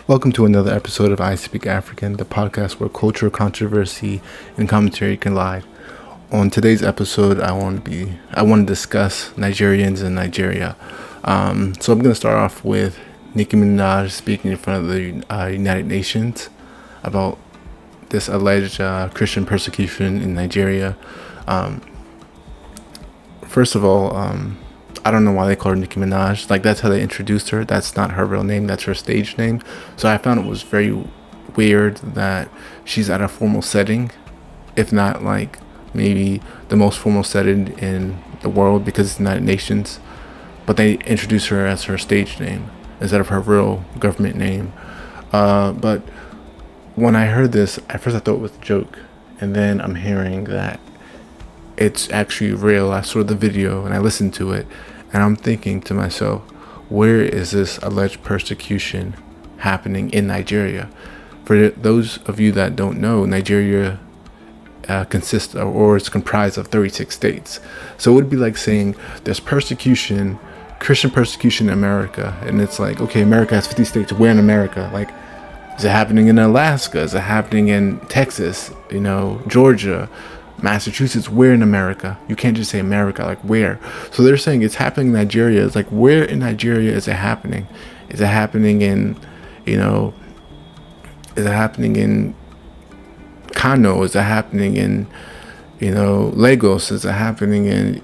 Welcome to another episode of I Speak African, the podcast where culture, controversy, and commentary collide. On today's episode, I want to discuss Nigerians in Nigeria. So I'm going to start off with Nicki Minaj speaking in front of the United Nations about this alleged Christian persecution in Nigeria. First of all, I don't know why they call her Nicki Minaj. Like, that's how they introduced her. That's not her real name. That's her stage name. So I found it was very weird that she's at a formal setting, if not like maybe the most formal setting in the world, because it's the United Nations. But they introduce her as her stage name instead of her real government name. But when I heard this, at first I thought it was a joke. And then I'm hearing that it's actually real. I saw the video and I listened to it, and I'm thinking to myself, where is this alleged persecution happening in Nigeria? For those of you that don't know, Nigeria consists of, or is comprised of 36 states. So it would be like saying there's persecution, Christian persecution in America, and it's like, okay, America has 50 states. Where in America? Like, is it happening in Alaska? Is it happening in Texas? Georgia? Massachusetts? Where in America? You can't just say America, like where? So they're saying it's happening in Nigeria. It's like, where in Nigeria is it happening? Is it happening in, is it happening in Kano? Is it happening in, Lagos? Is it happening in,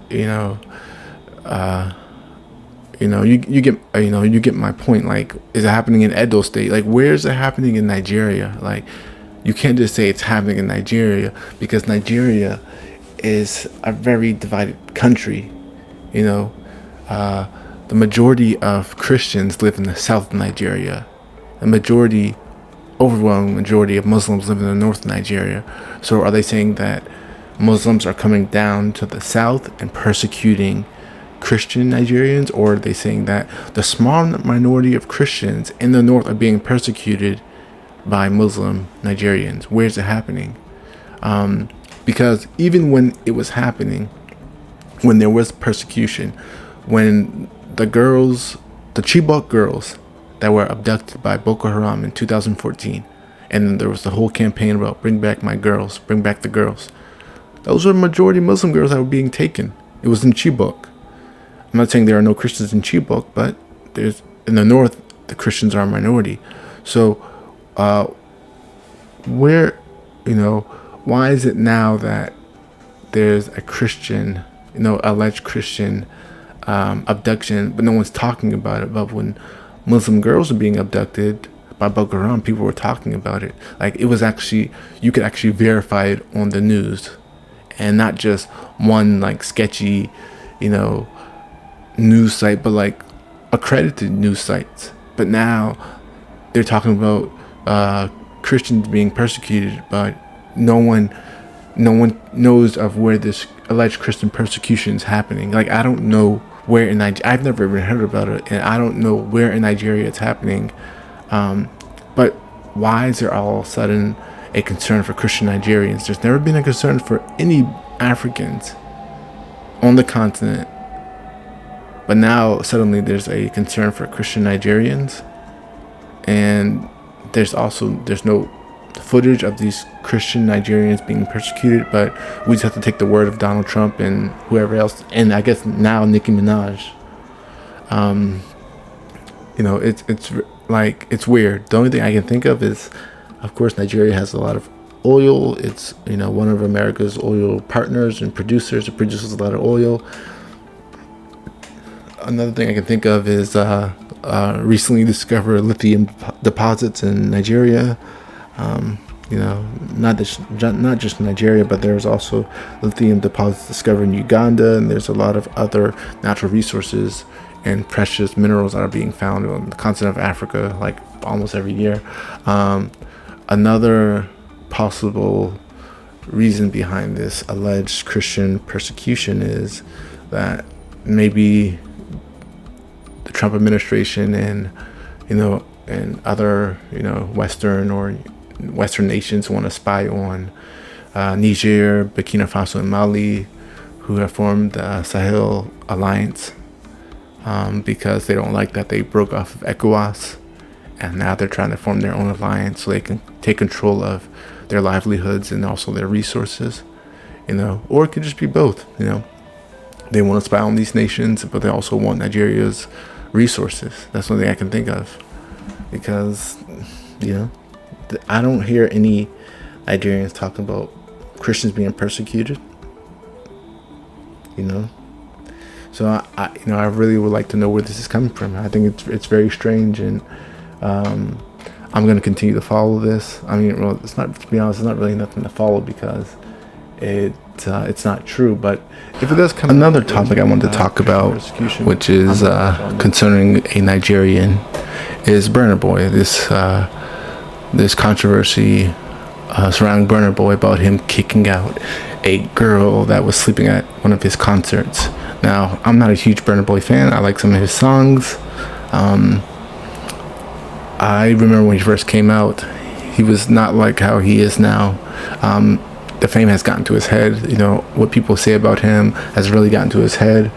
you get my point. Like, is it happening in Edo State? Like, where is it happening in Nigeria? Like, you can't just say it's happening in Nigeria, because Nigeria is a very divided country. The majority of Christians live in the south of Nigeria. The overwhelming majority of Muslims live in the north of Nigeria. So are they saying that Muslims are coming down to the south and persecuting Christian Nigerians? Or are they saying that the small minority of Christians in the north are being persecuted by Muslim Nigerians? Where's it happening? Because even when it was happening, when there was persecution, when the Chibok girls that were abducted by Boko Haram in 2014, and then there was the whole campaign about bring back my girls, bring back the girls. Those were majority Muslim girls that were being taken. It was in Chibok. I'm not saying there are no Christians in Chibok, but there's in the north, the Christians are a minority. So why is it now that there's a Christian, alleged Christian abduction, but no one's talking about it? But when Muslim girls were being abducted by Boko Haram, people were talking about it. Like, it was actually, you could actually verify it on the news, and not just one like sketchy, news site, but like accredited news sites. But now they're talking about Christians being persecuted, but no one knows of where this alleged Christian persecution is happening. Like, I don't know where in Nigeria. I've never even heard about it, and I don't know where in Nigeria it's happening. But why is there all of a sudden a concern for Christian Nigerians? There's never been a concern for any Africans on the continent, but now suddenly there's a concern for Christian Nigerians. And there's no footage of these Christian Nigerians being persecuted, but we just have to take the word of Donald Trump and whoever else, and I guess now Nicki Minaj. It's weird. The only thing I can think of is, of course, Nigeria has a lot of oil. It's one of America's oil partners and producers. It produces a lot of oil. Another thing I can think of is recently discovered lithium deposits in Nigeria. Not just Nigeria, but there's also lithium deposits discovered in Uganda, and there's a lot of other natural resources and precious minerals that are being found on the continent of Africa, like almost every year. Another possible reason behind this alleged Christian persecution is that maybe the Trump administration and other Western nations want to spy on Niger, Burkina Faso, and Mali, who have formed the Sahel Alliance, because they don't like that they broke off of ECOWAS, and now they're trying to form their own alliance so they can take control of their livelihoods and also their resources, or it could just be both. They want to spy on these nations, but they also want Nigeria's resources. That's one thing I can think of, because I don't hear any Nigerians talking about Christians being persecuted. So I really would like to know where this is coming from. I think it's very strange, and I'm going to continue to follow this. I mean, well, it's not, to be honest, it's not really nothing to follow, because it's not true. But if it does come, another topic I wanted to talk about, which is concerning a Nigerian, is Burna Boy. This controversy surrounding Burna Boy about him kicking out a girl that was sleeping at one of his concerts. Now, I'm not a huge Burna Boy fan. I like some of his songs. I remember when he first came out, he was not like how he is now. The fame has gotten to his head. What people say about him has really gotten to his head.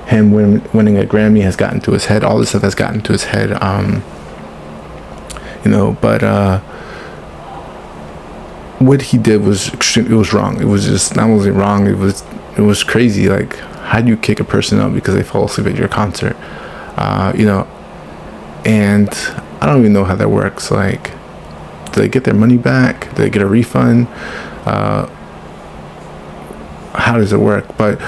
Him winning a Grammy has gotten to his head. All this stuff has gotten to his head. But what he did was extreme. It was wrong. It was just not only wrong. It was crazy. Like, how do you kick a person out because they fall asleep at your concert? And I don't even know how that works. Like, do they get their money back? Do they get a refund? How does it work? But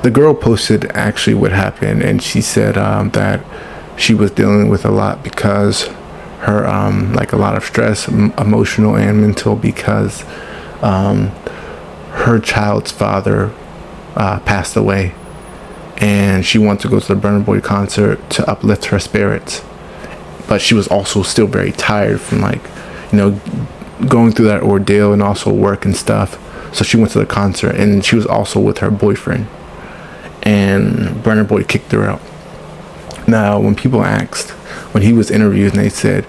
the girl posted actually what happened, and she said that she was dealing with a lot because her like a lot of stress, emotional and mental, because her child's father passed away, and she wanted to go to the Burna Boy concert to uplift her spirits, but she was also still very tired from going through that ordeal and also work and stuff. So she went to the concert, and she was also with her boyfriend, and Burna Boy kicked her out. Now, when people asked, when he was interviewed, and they said,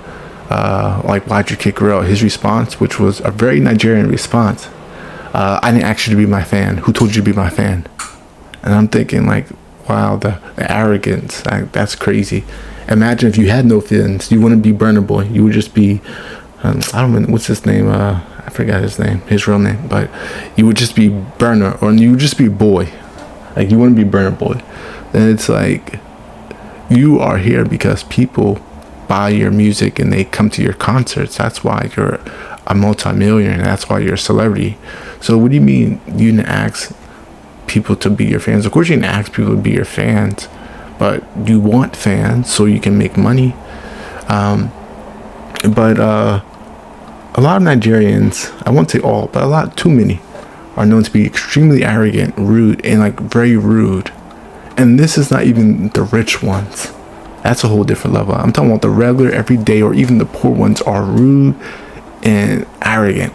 why'd you kick her out? His response, which was a very Nigerian response, I didn't ask you to be my fan. Who told you to be my fan? And I'm thinking, wow, the arrogance, that's crazy. Imagine if you had no feelings. You wouldn't be Burna Boy. You would just be, I don't know, what's his name? I forgot his real name. But you would just be Burna, or you would just be Boy. You wouldn't be Burna Boy. Then it's you are here because people buy your music and they come to your concerts. That's why you're a multi-millionaire. That's why you're a celebrity. So what do you mean you didn't ask people to be your fans? Of course you didn't ask people to be your fans, but you want fans so you can make money. But a lot of Nigerians, I won't say all, but too many, are known to be extremely arrogant, rude, and very rude. And this is not even the rich ones. That's a whole different level. I'm talking about the regular, everyday, or even the poor ones are rude and arrogant.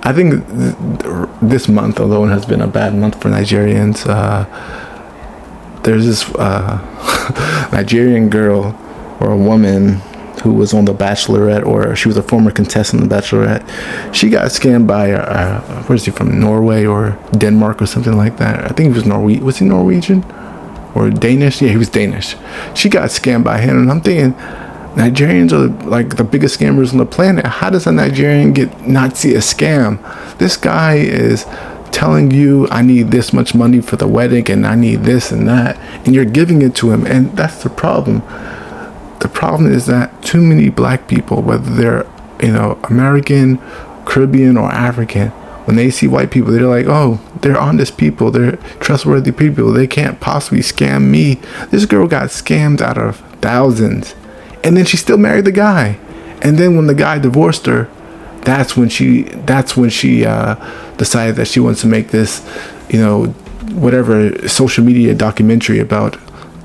I think this month alone has been a bad month for Nigerians. There's this Nigerian girl or a woman who was on The Bachelorette, or she was a former contestant on The Bachelorette. She got scammed by, where is he from, Norway or Denmark or something like that. I think he was Norwegian. Was he Norwegian or Danish? Yeah, he was Danish. She got scammed by him, and I'm thinking, Nigerians are the biggest scammers on the planet. How does a Nigerian not see a scam? This guy is telling you, I need this much money for the wedding, and I need this and that, and you're giving it to him, and that's the problem. The problem is that too many black people, whether they're, American, Caribbean, or African, when they see white people, they're like, oh, they're honest people, they're trustworthy people, they can't possibly scam me. This girl got scammed out of thousands, and then she still married the guy. And then when the guy divorced her, that's when she decided that she wants to make this, whatever social media documentary about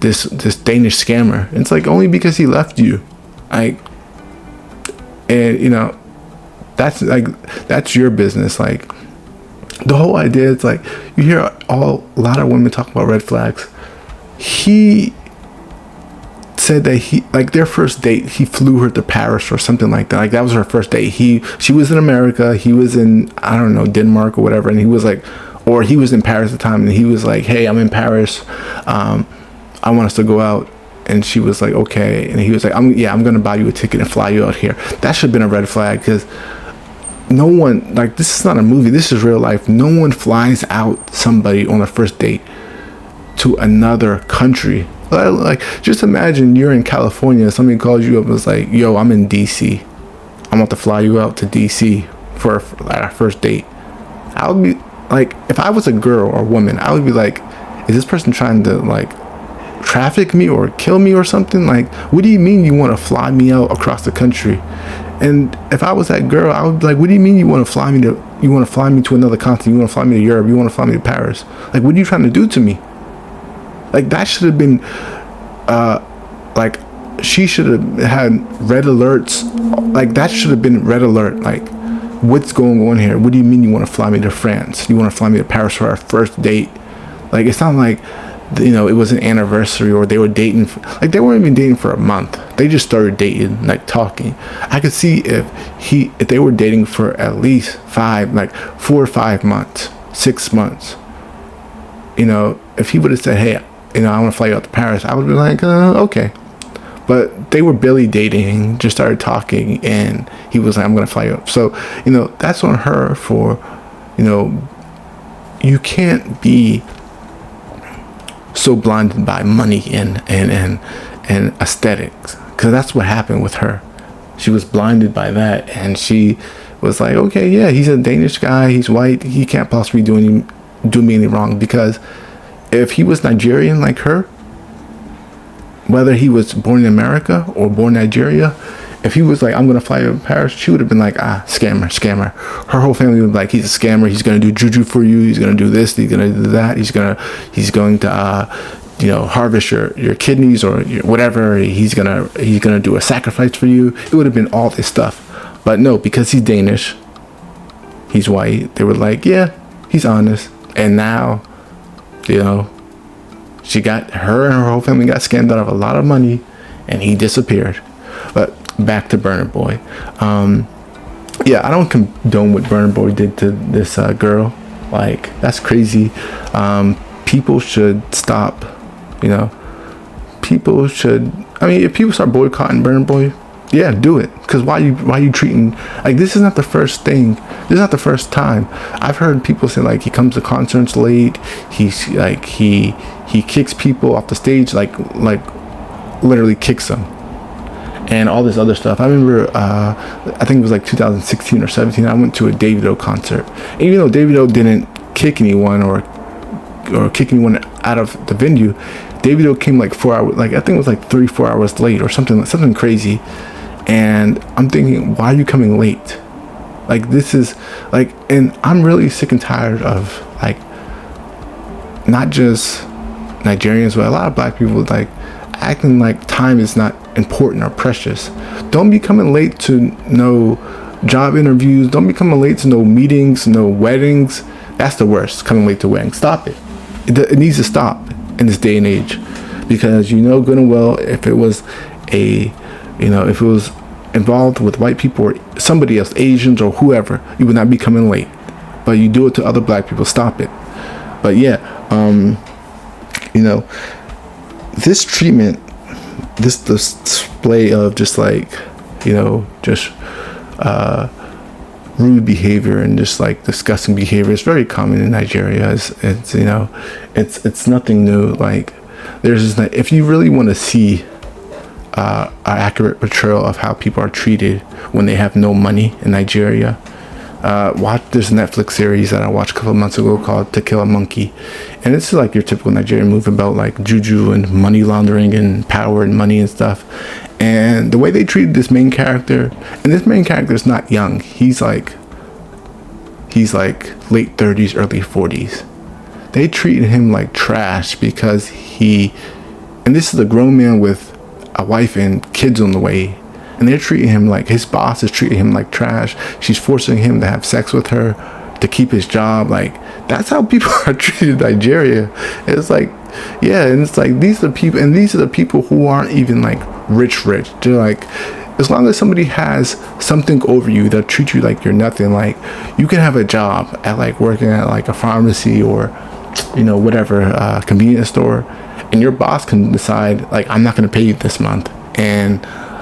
this Danish scammer. And it's only because he left you. That's your business. The whole idea is you hear a lot of women talk about red flags. He said that their first date, he flew her to Paris or something like that. That was her first date. She was in America, he was in, I don't know, Denmark or whatever, and he was or he was in Paris at the time, and he was hey, I'm in Paris, I want us to go out. And she was like, okay. And he was like, I'm going to buy you a ticket and fly you out here. That should have been a red flag, because no one, like, this is not a movie. This is real life. No one flies out somebody on a first date to another country. Like, just imagine you're in California. Somebody calls you up and is like, yo, I'm in DC. I'm about to fly you out to DC for our first date. I would be like, if I was a girl or a woman, I would be like, is this person trying to, like, traffic me or kill me or something? Like, what do you mean you want to fly me out across the country? And if I was that girl, I would be like, what do you mean you want to fly me to another continent? You want to fly me to Europe? You want to fly me to Paris? Like, what are you trying to do to me? Like, that should have been like, she should have had red alerts. Like, that should have been red alert. Like, what's going on here? What do you mean you want to fly me to France? You want to fly me to Paris for our first date? Like, it's not like, you know, it was an anniversary or they were dating like, they weren't even dating for a month. They just started dating, like, talking. I could see if they were dating for at least 4 or 5 months, 6 months, you know, if he would have said, hey, you know, I want to fly you out to Paris, I would be like, okay. But they were barely dating, just started talking, and he was like, I'm going to fly you up. So, you know, that's on her for, you know, you can't be so blinded by money and aesthetics, because that's what happened with her. She was blinded by that, and she was like, okay, yeah, he's a Danish guy, he's white, he can't possibly do me any wrong. Because if he was Nigerian like her, whether he was born in America or born in Nigeria, if he was like, I'm gonna fly to Paris, she would have been like, scammer. Her whole family would be like, he's a scammer, he's gonna do juju for you, he's gonna do this, he's gonna do that, he's going to you know, harvest your kidneys or whatever, he's gonna do a sacrifice for you. It would have been all this stuff. But no, because he's Danish, he's white, they were like, yeah, he's honest. And now, you know, her and her whole family got scammed out of a lot of money, and he disappeared. But back to Burna Boy. Yeah, I don't condone what Burna Boy did to this girl. Like, that's crazy. People should stop, you know. People should, I mean, if people start boycotting Burna Boy, yeah, do it. Because why you treating, like, this is not the first thing. This is not the first time. I've heard people say, like, he comes to concerts late. He's like, he kicks people off the stage, like literally kicks them. And all this other stuff. I remember, I think it was like 2016 or 17, I went to a Davido concert. And even though Davido didn't kick anyone or kick anyone out of the venue, Davido came like 4 hours, like, I think it was like 3-4 hours late or something crazy. And I'm thinking, why are you coming late? Like, this is like, and I'm really sick and tired of, like, not just Nigerians, but a lot of black people, like, acting like time is not important or precious. Don't be coming late to no job interviews. Don't be coming late to no meetings, no weddings. That's the worst, coming late to weddings. Stop it. It needs to stop in this day and age, because you know good and well, if it was involved with white people or somebody else, Asians or whoever, you would not be coming late. But you do it to other black people. Stop it. But yeah, you know, this treatment, this display of just, like, you know, just rude behavior and just, like, disgusting behavior is very common in Nigeria. It's you know, it's nothing new. Like, there's this, if you really want to see an accurate portrayal of how people are treated when they have no money in Nigeria, watch this Netflix series that I watched a couple of months ago called To Kill a Monkey. And it's like your typical Nigerian movie about, like, juju and money laundering and power and money and stuff. And the way they treated this main character, and this main character is not young, he's like late 30s, early 40s. They treated him like trash because and this is a grown man with a wife and kids on the way, and they're treating him like, his boss is treating him like trash. She's forcing him to have sex with her to keep his job. Like, that's how people are treated in Nigeria. It's like, yeah, and it's like, these are the people who aren't even, like, rich. They're like, as long as somebody has something over you, they'll treat you like you're nothing. Like, you can have a job at, like, working at, like, a pharmacy or, you know, whatever, convenience store, and your boss can decide, like, I'm not going to pay you this month, and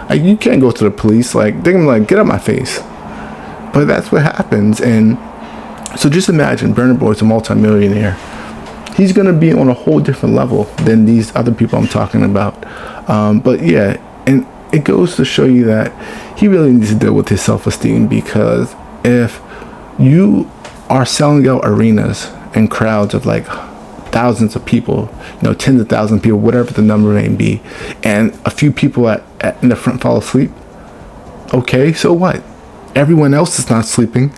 like, you can't go to the police. Like, they're gonna be like, get out my face. But that's what happens. And so just imagine Burna Boy's a multimillionaire. He's gonna be on a whole different level than these other people I'm talking about. But yeah, and it goes to show you that he really needs to deal with his self-esteem, because if you are selling out arenas and crowds of like thousands of people, tens of thousands of people, whatever the number may be, and a few people in the front fall asleep, okay, so what? Everyone else is not sleeping.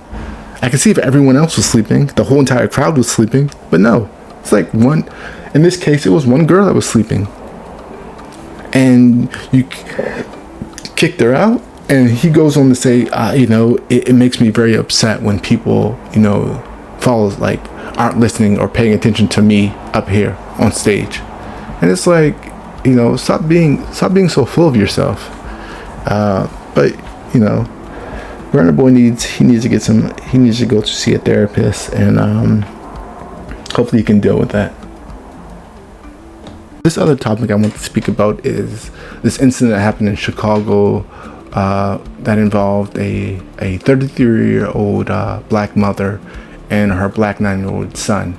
I can see if everyone else was sleeping, the whole entire crowd was sleeping, but no, it's like one, in this case, it was one girl that was sleeping, and you kicked her out. And he goes on to say, it makes me very upset when people, follows, like, aren't listening or paying attention to me up here on stage. And it's like, stop being so full of yourself. But Burna Boy needs to go to see a therapist, and hopefully he can deal with that. This other topic I want to speak about is this incident that happened in Chicago, that involved a 33-year-old black mother and her black 9-year-old son.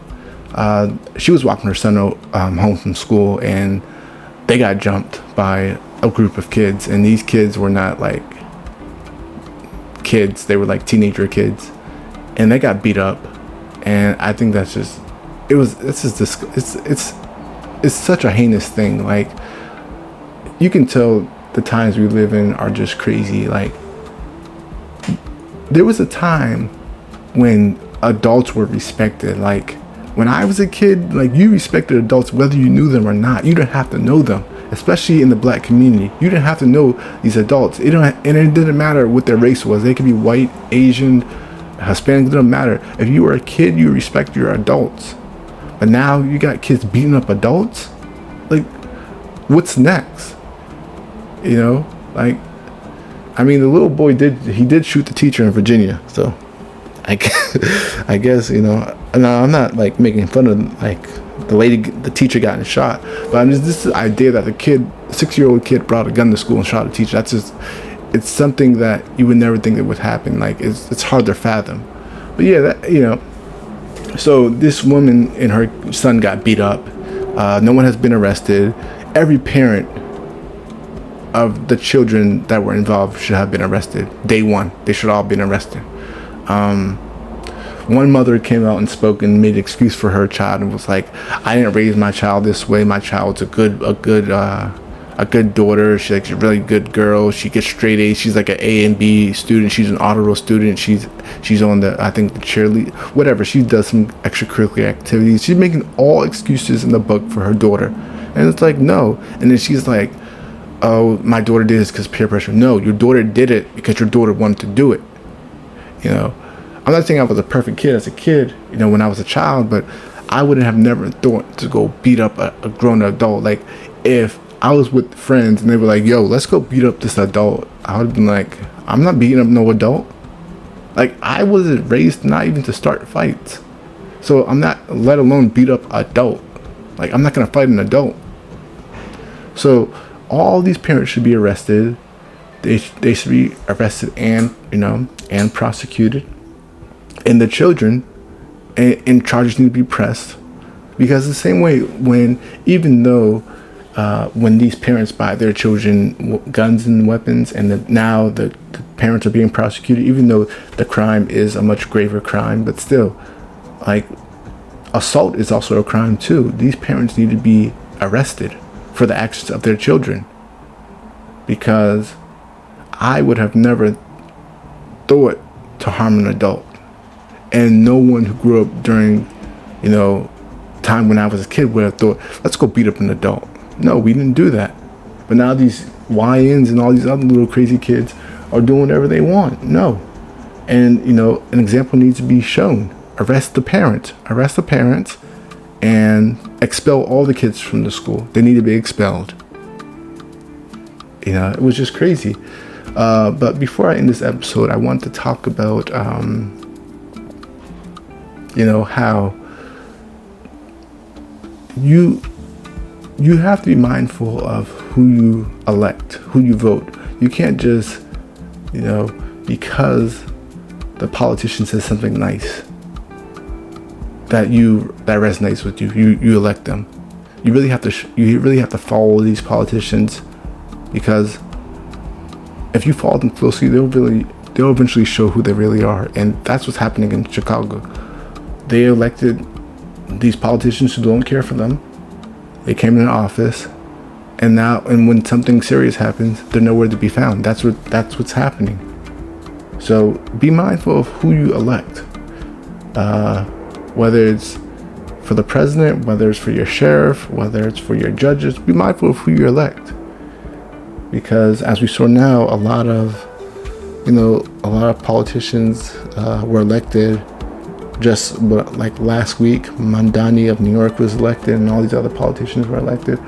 She was walking her son home from school, and they got jumped by a group of kids. And these kids were not like kids; they were like teenager kids, and they got beat up. And I think it's such a heinous thing. Like, you can tell the times we live in are just crazy. Like, there was a time when adults were respected. Like, when I was a kid, like, you respected adults whether you knew them or not. You didn't have to know them, especially in the black community. You didn't have to know these adults. And it didn't matter what their race was. They could be white, Asian, Hispanic. It didn't matter. If you were a kid, you respect your adults. But now you got kids beating up adults. Like, what's next? Like, I mean, the little boy did shoot the teacher in Virginia. So I guess, and I'm not like making fun of like the teacher got shot, but I'm just, this idea that the 6-year-old kid brought a gun to school and shot a teacher. That's just, it's something that you would never think that would happen. Like, it's hard to fathom. But yeah, so this woman and her son got beat up. No one has been arrested. Every parent of the children that were involved should have been arrested. Day one, they should all have been arrested. One mother came out and spoke and made an excuse for her child and was like, I didn't raise my child this way. My child's a good daughter. She's like a really good girl. She gets straight A's. She's like an A and B student. She's an honor roll student. She's on the cheerlead, whatever. She does some extracurricular activities. She's making all excuses in the book for her daughter. And it's like, no. And then she's like, oh, my daughter did this because peer pressure. No, your daughter did it because your daughter wanted to do it. I'm not saying I was a perfect kid as a kid, when I was a child, but I wouldn't have never thought to go beat up a grown adult. Like, if I was with friends and they were like, yo, let's go beat up this adult, I would have been like, I'm not beating up no adult. Like, I wasn't raised not even to start fights. So I'm not, let alone beat up adult. Like, I'm not going to fight an adult. So all these parents should be arrested. They should be arrested and prosecuted. And the children and charges need to be pressed. Because the same way when these parents buy their children guns and weapons, and now the parents are being prosecuted, even though the crime is a much graver crime, but still, like, assault is also a crime too. These parents need to be arrested for the actions of their children, because I would have never thought to harm an adult, and no one who grew up during time when I was a kid would have thought, let's go beat up an adult. No, we didn't do that. But now these YNs and all these other little crazy kids are doing whatever they want. No. And an example needs to be shown. Arrest the parents and expel all the kids from the school. They need to be expelled. It was just crazy. But before I end this episode, I want to talk about how you have to be mindful of who you elect, who you vote. You can't just, because the politician says something nice that resonates with you, you elect them. You really have to follow these politicians, because if you follow them closely, they'll eventually show who they really are. And that's what's happening in Chicago. They elected these politicians who don't care for them. They came into office, and when something serious happens, they're nowhere to be found. That's what's happening. So be mindful of who you elect, whether it's for the president, whether it's for your sheriff, whether it's for your judges. Be mindful of who you elect, because as we saw now, a lot of politicians were elected. Just like last week, Mandani of New York was elected, and all these other politicians were elected.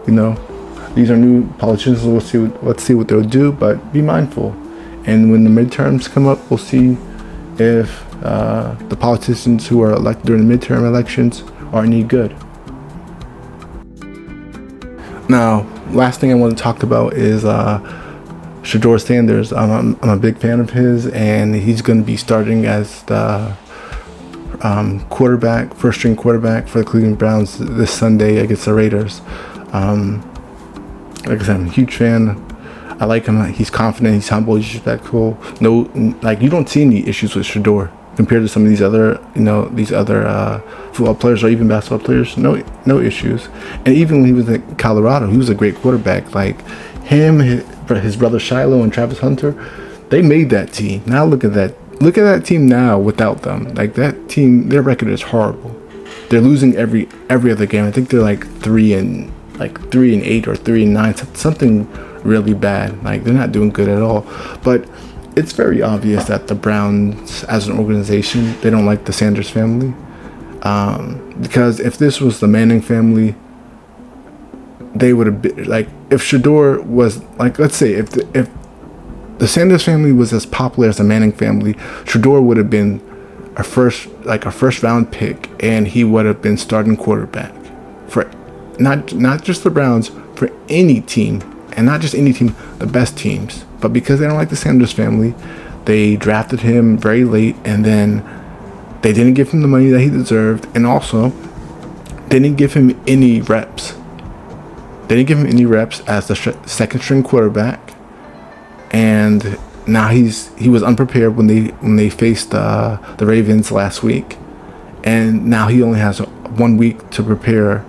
These are new politicians. Let's see what they'll do, but be mindful. And when the midterms come up, we'll see if the politicians who are elected during the midterm elections are any good. Now, last thing I want to talk about is Shedeur Sanders. I'm a big fan of his, and he's going to be starting as the first string quarterback for the Cleveland Browns this Sunday against the Raiders. Like I said, I'm a huge fan. I like him. He's confident. He's humble. He's respectful. You don't see any issues with Shedeur compared to some of these other football players or even basketball players. No issues. And even when he was in Colorado, he was a great quarterback. Like him, his brother Shiloh and Travis Hunter, they made that team. Now look at that. Look at that team now without them. Like that team, their record is horrible. They're losing every other game. I think they're like 3-8 or 3-9, something really bad. Like they're not doing good at all. But it's very obvious that the Browns, as an organization, they don't like the Sanders family. Because if this was the Manning family, they would have been like, if Shedeur was like, let's say if the Sanders family was as popular as the Manning family, Shedeur would have been a first round pick, and he would have been starting quarterback for not just the Browns, for any team, and not just any team, the best teams. But because they don't like the Sanders family, they drafted him very late, and then they didn't give him the money that he deserved, and also they didn't give him any reps. They didn't give him any reps as the second string quarterback. And now he was unprepared when they faced the Ravens last week, and now he only has 1 week to prepare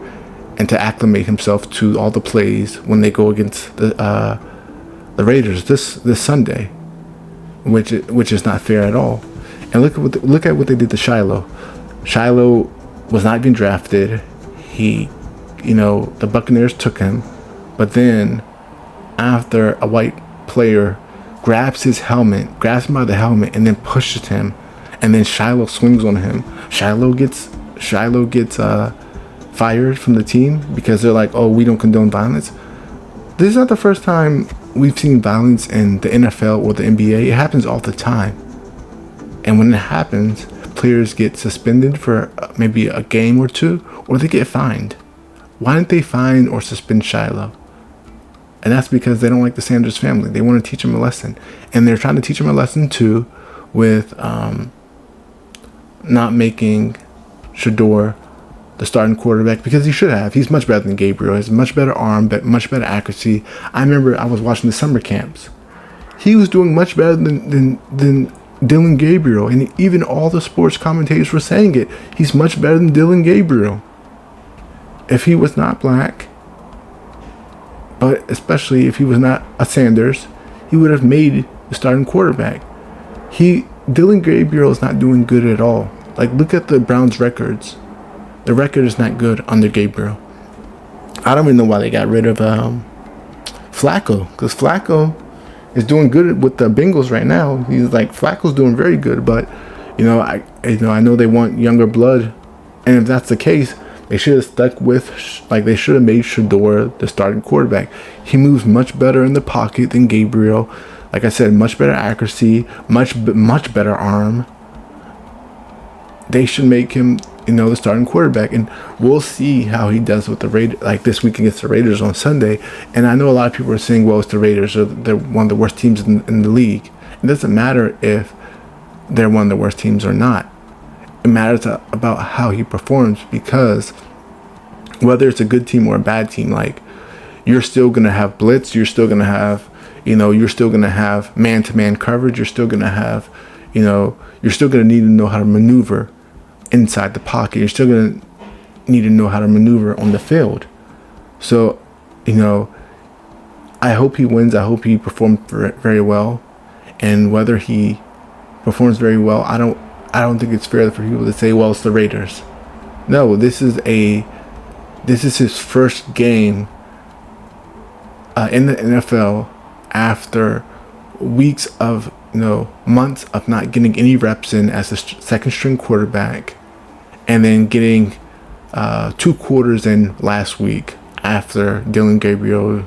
and to acclimate himself to all the plays when they go against the Raiders this Sunday, which is not fair at all. And look at what they did to Shiloh. Shiloh was not even drafted. The Buccaneers took him, but then after a white player grabs him by the helmet, and then pushes him, and then Shiloh swings on him. Shiloh gets fired from the team because they're like, oh, we don't condone violence. This is not the first time we've seen violence in the NFL or the NBA. It happens all the time. And when it happens, players get suspended for maybe a game or two, or they get fined. Why didn't they fine or suspend Shiloh? And that's because they don't like the Sanders family. They want to teach him a lesson. And they're trying to teach him a lesson too with not making Shedeur the starting quarterback, because he should have. He's much better than Gabriel. He has much better arm, but much better accuracy. I remember I was watching the summer camps. He was doing much better than Dylan Gabriel. And even all the sports commentators were saying it. He's much better than Dylan Gabriel. If he was not black, but especially if he was not a Sanders, he would have made the starting quarterback. Dylan Gabriel is not doing good at all. Like, look at the Browns' records. The record is not good under Gabriel. I don't even know why they got rid of Flacco, because Flacco is doing good with the Bengals right now. Flacco's doing very good, but I know they want younger blood, and if that's the case, they should have stuck with, they should have made Shedeur the starting quarterback. He moves much better in the pocket than Gabriel. Like I said, much better accuracy, much better arm. They should make him the starting quarterback, and we'll see how he does with the Raiders, like this week against the Raiders on Sunday. And I know a lot of people are saying, well, it's the Raiders, or they're one of the worst teams in the league. It doesn't matter if they're one of the worst teams or not. It matters about how he performs, because whether it's a good team or a bad team, like, you're still going to have blitz, you're still going to have, you're still going to have man-to-man coverage, you're still going to have, you're still going to need to know how to maneuver inside the pocket. You're still going to need to know how to maneuver on the field. So, I hope he wins. I hope he performs very well. And whether he performs very well, I don't think it's fair for people to say, well, it's the Raiders. No, this is his first game in the NFL after weeks of, months of not getting any reps in as a second string quarterback, and then getting 2 quarters in last week after Dylan Gabriel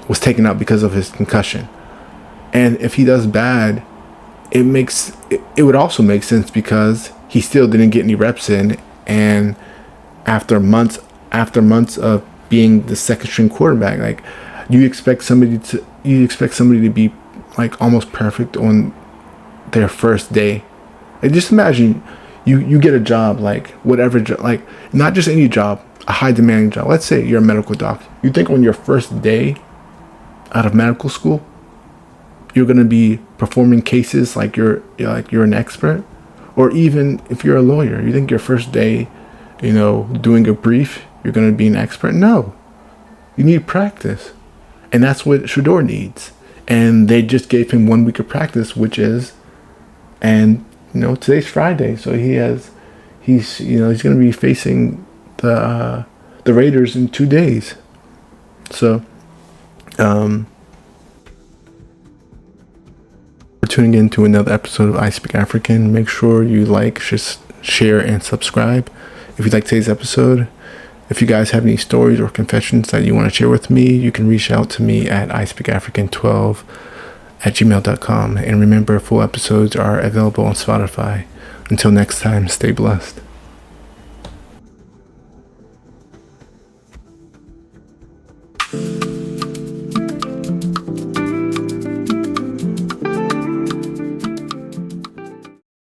was taken out because of his concussion. And if he does bad, it would also make sense, because he still didn't get any reps in, and after months of being the second string quarterback, like, you expect somebody to be like almost perfect on their first day. Like, just imagine you get a job, like whatever job, like not just any job, a high demanding job. Let's say you're a medical doctor. You think on your first day out of medical school, you're going to be performing cases like you're an expert? Or even if you're a lawyer, you think your first day, doing a brief, you're going to be an expert? No. You need practice. And that's what Shedeur needs. And they just gave him 1 week of practice, today's Friday. So he's going to be facing the Raiders in 2 days. So, for tuning in to another episode of I Speak African. Make sure you like, share, and subscribe. If you like today's episode, if you guys have any stories or confessions that you want to share with me, you can reach out to me at ispeakafrican12@gmail.com. And remember, full episodes are available on Spotify. Until next time, stay blessed.